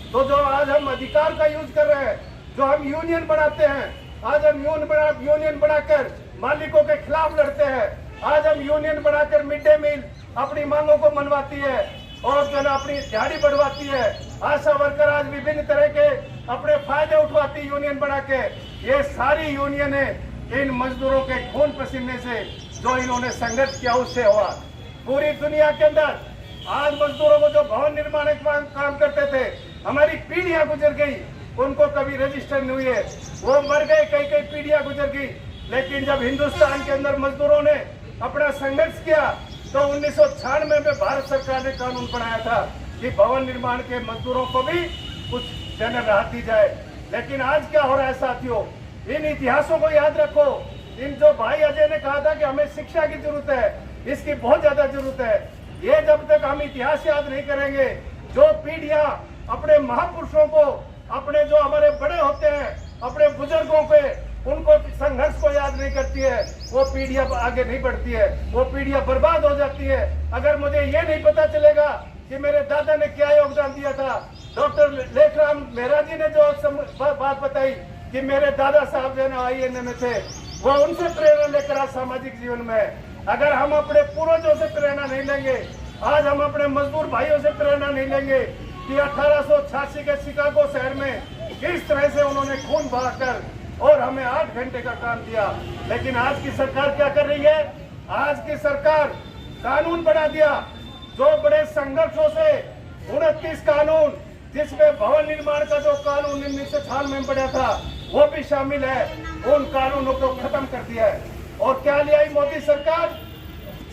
तो जो आज हम अधिकार का यूज कर रहे हैं, जो हम यूनियन बनाते हैं, आज हम यूनियन बनाकर मालिकों के खिलाफ लड़ते हैं, आज हम यूनियन बनाकर मिड डे मील अपनी मांगों को मनवाती है और जो है अपनी दिहाड़ी बढ़वाती है। आशा वर्कर आज विभिन्न तरह के अपने फायदे उठवाती यूनियन बना के। ये सारी यूनियनें इन मजदूरों के खून पसीने से जो इन्होंने संघर्ष किया उससे हुआ। पूरी दुनिया के अंदर आज मजदूरों को जो भवन निर्माण का काम करते थे, हमारी पीढ़ियां गुजर गई, उनको कभी रजिस्टर नहीं हुए, वो मर गए, कई पीढ़ियां गुजर गई। लेकिन जब हिंदुस्तान के अंदर मजदूरों ने अपना संघर्ष किया तो 1996 में भारत सरकार ने कानून बनाया था कि भवन निर्माण के मजदूरों को भी कुछ जन राहत दी जाए। लेकिन आज क्या हो रहा है साथियों, इन इतिहासों को याद रखो। इन जो भाई अजय ने कहा था कि हमें शिक्षा की जरूरत है, इसकी बहुत ज्यादा जरूरत है। ये जब तक हम इतिहास याद नहीं करेंगे, जो पीढ़ियां अपने महापुरुषों को, अपने जो हमारे बड़े होते हैं, अपने बुजुर्गों पे उनको संघर्ष को याद नहीं करती है, वो पीढ़ियां आगे नहीं बढ़ती है, वो पीढ़ियां बर्बाद हो जाती है। अगर मुझे ये नहीं पता चलेगा कि मेरे दादा ने क्या योगदान दिया था, डॉक्टर लेखराम मेहरा जी ने जो बात बताई कि मेरे दादा साहब जो है INA में थे, वो उनसे प्रेरणा लेकर आज सामाजिक जीवन में। अगर हम अपने पूर्वजों से प्रेरणा नहीं लेंगे, आज हम अपने मजदूर भाइयों से प्रेरणा नहीं लेंगे कि 1886 के शिकागो शहर में किस तरह से उन्होंने खून बहाकर और हमें 8 घंटे का काम दिया। लेकिन आज की सरकार क्या कर रही है? आज की सरकार कानून बना दिया, जो बड़े संघर्षों से 29 कानून, जिसमें भवन निर्माण का जो कानून 1996 में बना था वो भी शामिल है, उन कानूनों को खत्म कर दिया है। और क्या ले आई मोदी सरकार?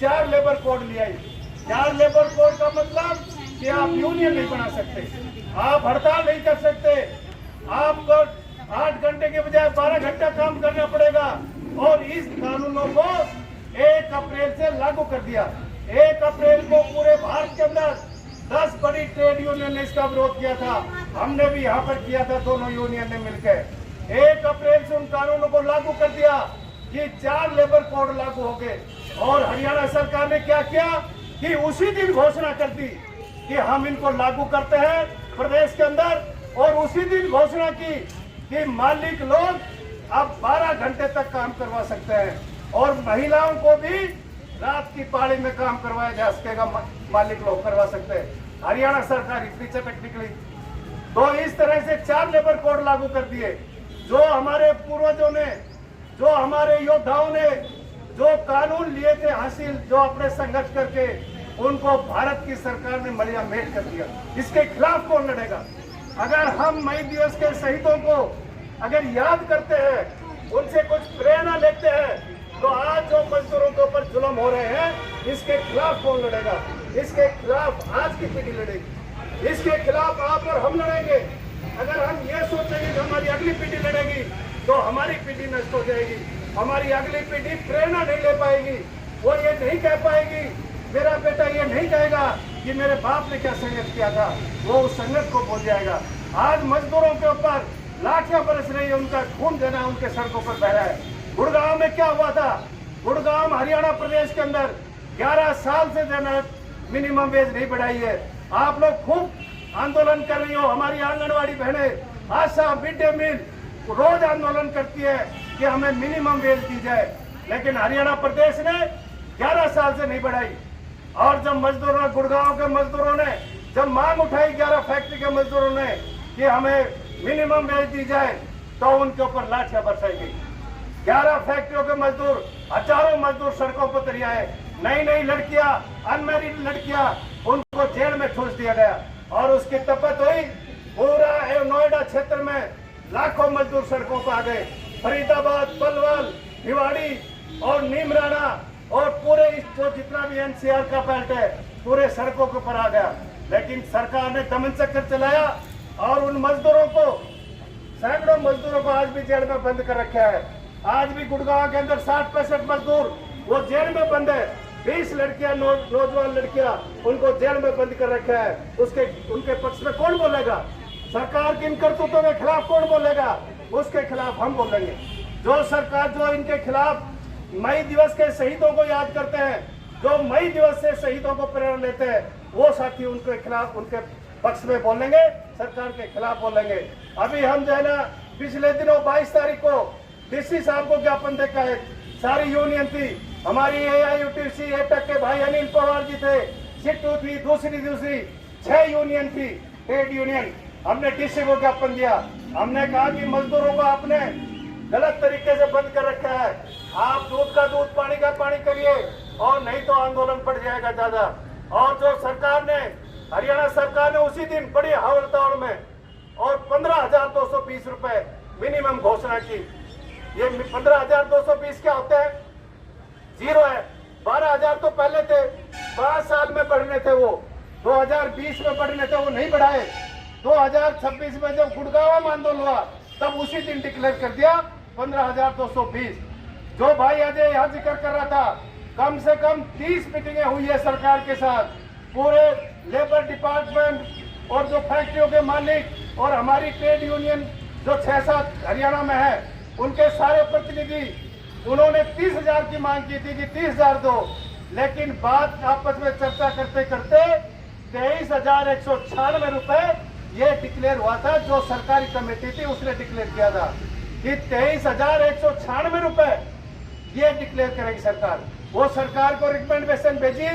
4 लेबर कोड ले आई। 4 लेबर कोड का मतलब कि आप यूनियन नहीं बना सकते, आप हड़ताल नहीं कर सकते, आपको 8 घंटे के बजाय 12 घंटा काम करना पड़ेगा। और इस कानूनों को 1 अप्रैल से लागू कर दिया। 1 अप्रैल को पूरे भारत के अंदर 10 बड़ी ट्रेड यूनियन ने इसका विरोध किया था, हमने भी यहाँ पर किया था, दोनों यूनियन ने मिलकर 1 अप्रैल से उन कानूनों को लागू कर दिया कि 4 लेबर कोड लागू हो गए। और हरियाणा सरकार ने क्या किया कि उसी दिन घोषणा कर दी कि हम इनको लागू करते हैं प्रदेश के अंदर, और उसी दिन घोषणा की कि मालिक लोग अब 12 घंटे तक काम करवा सकते हैं और महिलाओं को भी रात की पाली में काम करवाया जा सकेगा, मालिक लोग करवा सकते हैं। हरियाणा सरकार इतनी चटक निकली तो इस तरह से 4 लेबर कोड लागू कर दिए। जो हमारे पूर्वजों ने, जो हमारे योद्धाओं ने जो कानून लिए थे हासिल, जो अपने संघर्ष करके, उनको भारत की सरकार ने मलिया मेट कर दिया। इसके खिलाफ कौन लड़ेगा? अगर हम मई दिवस के शहीदों को अगर याद करते हैं, उनसे कुछ प्रेरणा लेते हैं, तो आज जो मजदूरों के ऊपर जुल्म हो रहे हैं, इसके खिलाफ कौन लड़ेगा? इसके खिलाफ आज की पीढ़ी लड़ेगी, इसके खिलाफ आप और हम लड़ेंगे। अगर हम ये सोचेंगे कि हमारी अगली पीढ़ी लड़ेगी तो हमारी पीढ़ी नष्ट हो जाएगी, हमारी अगली पीढ़ी प्रेरणा नहीं ले पाएगी, वो ये नहीं कह पाएगी, मेरा बेटा ये नहीं कहेगा कि मेरे बाप ने क्या संघर्ष किया था, वो उस संघर्ष को भूल जाएगा। आज मजदूरों के ऊपर लाठियां बरस रही है, उनका खून देना उनके सड़कों पर बह रहा है। गुड़गांव में क्या हुआ था? गुड़गांव हरियाणा प्रदेश के अंदर 11 साल से देना मिनिमम वेज नहीं बढ़ाई है। आप लोग खूब आंदोलन कर रही हो, हमारी आंगनवाड़ी बहनें आशा मिड डे मील रोज आंदोलन करती है कि हमें मिनिमम वेज दी जाए, लेकिन हरियाणा प्रदेश ने 11 साल से नहीं बढ़ाई। और जब मजदूरों, गुड़गांव के मजदूरों ने जब मांग उठाई 11 फैक्ट्री के मजदूरों ने कि हमें मिनिमम वेज दी जाए, तो उनके ऊपर लाठियां बरसाई गई। 11 फैक्ट्रियों के मजदूर, हजारों मजदूर सड़कों पर उतर आए। नई लड़कियां, अनमैरिड लड़कियां, उनको जेल में ठूस दिया गया और उसकी तपत हुई। पूरा नोएडा क्षेत्र में लाखों मजदूर सड़कों पर आ गए। फरीदाबाद, पलवल, भिवाड़ी और नीमराना और पूरे जो जितना भी NCR का बेल्ट है, पूरे सड़कों के ऊपर आ गया। लेकिन सरकार ने दमन चक्कर चलाया और उन मजदूरों को, सैकड़ों मजदूरों को आज भी जेल में बंद कर रखा है। आज भी गुड़गांव के अंदर 60-65 मजदूर वो जेल में बंद है। 20 लड़कियां, नौजवान लड़कियां, उनको जेल में बंद कर रखा है। उनके पक्ष में कौन बोलेगा? सरकार की इन करतूतों के खिलाफ कौन बोलेगा? उसके खिलाफ हम बोलेंगे। जो सरकार जो इनके खिलाफ मई दिवस के शहीदों को याद करते हैं, जो मई दिवस से शहीदों को प्रेरणा लेते हैं, वो साथी उनके खिलाफ, उनके पक्ष में बोलेंगे। सरकार के खिलाफ बोलेंगे। अभी हम जो है ना पिछले दिनों 22 तारीख को डीसी साहब को ज्ञापन देखा है, सारी यूनियन थी हमारी, AIUTC एटक के भाई अनिल पवार जी थे, सिट्टू थी, दूसरी 6 यूनियन थी, ट्रेड यूनियन। हमने डीसी को ज्ञापन दिया, हमने कहा कि मजदूरों को आपने गलत तरीके से बंद कर रखा है, आप दूध का दूध पानी का पानी करिए और नहीं तो आंदोलन बढ़ जाएगा ज्यादा। और जो सरकार ने, हरियाणा सरकार ने उसी दिन बड़ी हड़ताल में और 15,220 रुपए मिनिमम घोषणा की। ये 15,220 क्या होता है? जीरो है। 12,000 तो पहले थे, 5 साल में बढ़ने थे, वो 2020 में बढ़ने थे, वो नहीं बढ़ाए। 2026 में जब गुड़गांव आंदोलन हुआ तब उसी दिन डिक्लेयर कर दिया 15,220। जो भाई अजय यहाँ जिक्र कर रहा था, कम से कम 30 मीटिंगें हुई है सरकार के साथ, पूरे लेबर डिपार्टमेंट और जो फैक्ट्रियों के मालिक और हमारी ट्रेड यूनियन जो 6-7 हरियाणा में है, उनके सारे प्रतिनिधि, उन्होंने 30,000 की मांग की थी कि 30,000 दो, लेकिन बात आपस में चर्चा करते करते 23,196 रुपए ये डिक्लेयर हुआ था। जो सरकारी कमेटी थी उसने डिक्लेयर किया था कि 23,196 रुपए ये डिक्लेयर करेगी सरकार। वो सरकार को रिकमेंडेशन भेजी,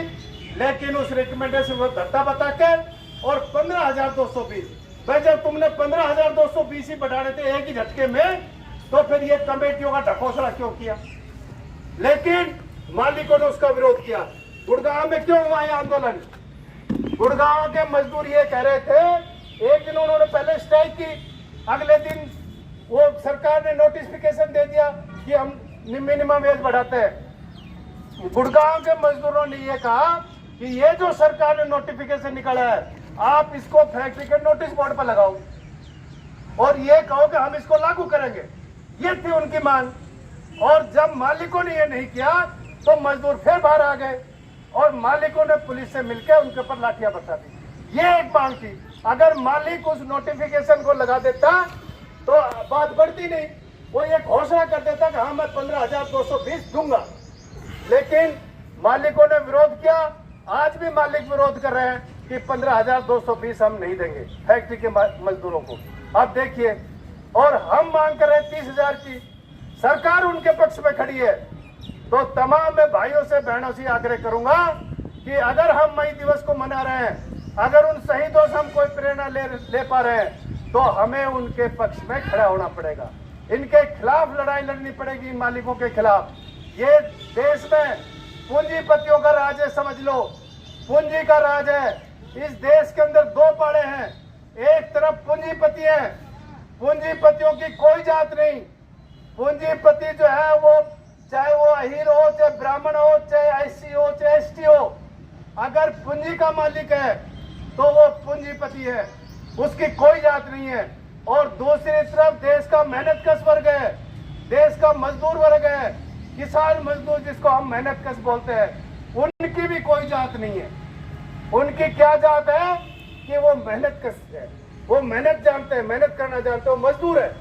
लेकिन उस रिकमेंडेशन को धत्ता बताकर और 15,220। भाई जब तुमने 15,220 ही बढ़ाने थे एक ही झटके में, तो फिर ये कमेटियों का ढकोसला क्यों किया? लेकिन मालिकों ने उसका विरोध किया। गुड़गांव में क्यों हुआ ये आंदोलन? गुड़गांव के मजदूर ये कह रहे थे, एक दिन उन्होंने पहले स्ट्राइक की, अगले दिन वो सरकार ने नोटिफिकेशन दे दिया कि हम मिनिमम वेज बढ़ाते हैं। गुड़गांव के मजदूरों ने ये कहा कि ये जो सरकार ने नोटिफिकेशन निकाला है, आप इसको फैक्ट्री के नोटिस बोर्ड पर लगाओ और ये कहो कि हम इसको लागू करेंगे। ये थी उनकी मांग। और जब मालिकों ने ये नहीं किया तो मजदूर फिर बाहर आ गए और मालिकों ने पुलिस से मिलकर उनके ऊपर लाठियां बरसा दी। ये एक मांग थी। अगर मालिक उस नोटिफिकेशन को लगा देता तो बात बढ़ती नहीं, वो ये घोषणा कर देता कि हाँ मैं 15,220 दूंगा। लेकिन मालिकों ने विरोध किया। आज भी मालिक विरोध कर रहे हैं कि 15,220 हम नहीं देंगे फैक्ट्री के मजदूरों को। अब देखिए, और हम मांग कर रहे हैं 30,000 की, सरकार उनके पक्ष में खड़ी है। तो तमाम मैं भाइयों से बहनों से आग्रह करूंगा कि अगर हम मई दिवस को मना रहे हैं, अगर उन शहीदों से हम कोई प्रेरणा ले पा रहे हैं, तो हमें उनके पक्ष में खड़ा होना पड़ेगा। इनके खिलाफ लड़ाई लड़नी पड़ेगी, इन मालिकों के खिलाफ। ये देश में पूंजीपतियों का राज है, समझ लो, पूंजी का राज है। इस देश के अंदर 2 पाड़े हैं, एक तरफ पूंजीपति है, पूंजीपतियों की कोई जात नहीं। पूंजीपति जो है वो चाहे वो अहीर हो, चाहे ब्राह्मण हो, चाहे SC हो, चाहे ST हो, अगर पूंजी का मालिक है तो वो पूंजीपति है, उसकी कोई जात नहीं है। और दूसरी तरफ देश का मेहनतकश वर्ग है, देश का मजदूर वर्ग है, किसान मजदूर जिसको हम मेहनतकश बोलते हैं, उनकी भी कोई जात नहीं है। उनकी क्या जात है कि वो मेहनतकश है, वो मेहनत जानते हैं, मेहनत करना जानते हैं, वो मजदूर है।